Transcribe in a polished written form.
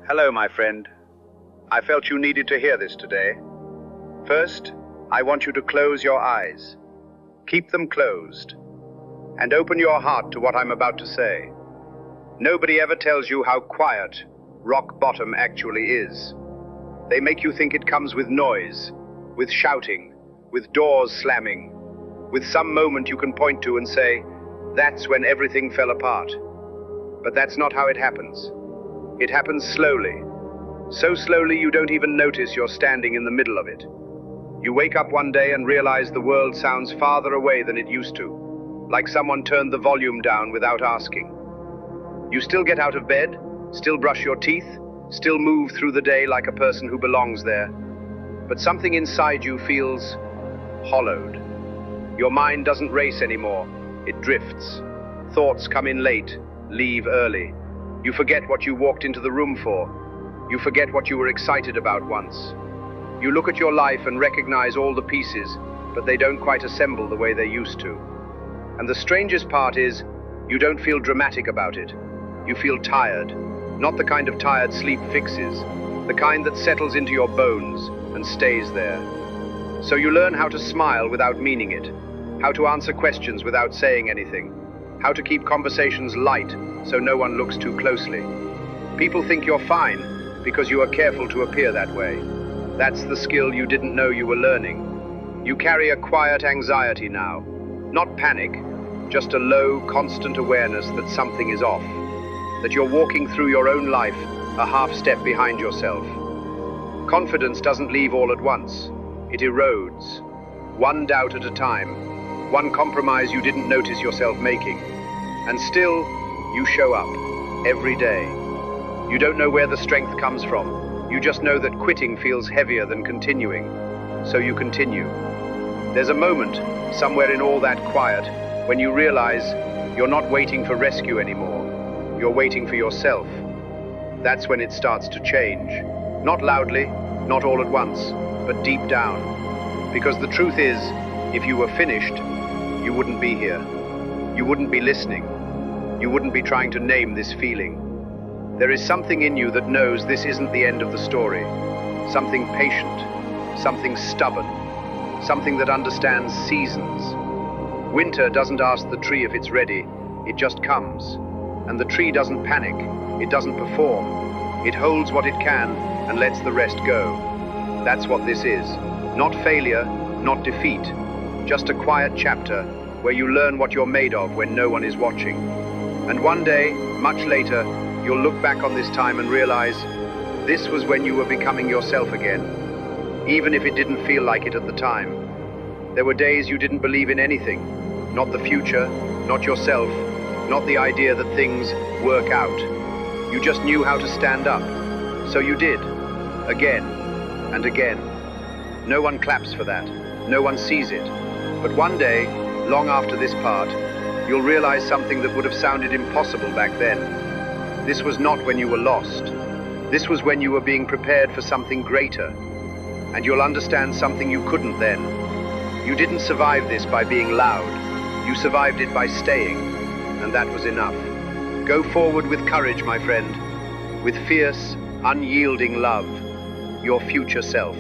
Hello, my friend. I felt you needed to hear this today. First, I want you to close your eyes. Keep them closed. And open your heart to what I'm about to say. Nobody ever tells you how quiet rock bottom actually is. They make you think it comes with noise, with shouting, with doors slamming, with some moment you can point to and say, that's when everything fell apart. But that's not how it happens. It happens slowly. So slowly you don't even notice you're standing in the middle of it. You wake up one day and realize the world sounds farther away than it used to, like someone turned the volume down without asking. You still get out of bed, still brush your teeth, still move through the day like a person who belongs there. But something inside you feels hollowed. Your mind doesn't race anymore, it drifts. Thoughts come in late, leave early. You forget what you walked into the room for. You forget what you were excited about once. You look at your life and recognize all the pieces, but they don't quite assemble the way they used to. And the strangest part is, you don't feel dramatic about it. You feel tired. Not the kind of tired sleep fixes, the kind that settles into your bones and stays there. So you learn how to smile without meaning it, how to answer questions without saying anything, how to keep conversations light so no one looks too closely. People think you're fine because you are careful to appear that way. That's the skill you didn't know you were learning. You carry a quiet anxiety now, not panic, just a low, constant awareness that something is off, that you're walking through your own life a half step behind yourself. Confidence doesn't leave all at once. It erodes, one doubt at a time, one compromise you didn't notice yourself making. And still, you show up, every day. You don't know where the strength comes from. You just know that quitting feels heavier than continuing. So you continue. There's a moment, somewhere in all that quiet, when you realize you're not waiting for rescue anymore. You're waiting for yourself. That's when it starts to change. Not loudly, not all at once, but deep down. Because the truth is, if you were finished, you wouldn't be here. You wouldn't be listening. You wouldn't be trying to name this feeling. There is something in you that knows this isn't the end of the story. Something patient, something stubborn, something that understands seasons. Winter doesn't ask the tree if it's ready, it just comes. And the tree doesn't panic, it doesn't perform. It holds what it can and lets the rest go. That's what this is. Not failure, not defeat. Just a quiet chapter where you learn what you're made of when no one is watching. And one day, much later, you'll look back on this time and realize this was when you were becoming yourself again, even if it didn't feel like it at the time. There were days you didn't believe in anything, not the future, not yourself, not the idea that things work out. You just knew how to stand up. So you did, again and again. No one claps for that, no one sees it. But one day, long after this part, you'll realize something that would have sounded impossible back then. This was not when you were lost. This was when you were being prepared for something greater. And you'll understand something you couldn't then. You didn't survive this by being loud. You survived it by staying. And that was enough. Go forward with courage, my friend. With fierce, unyielding love. Your future self.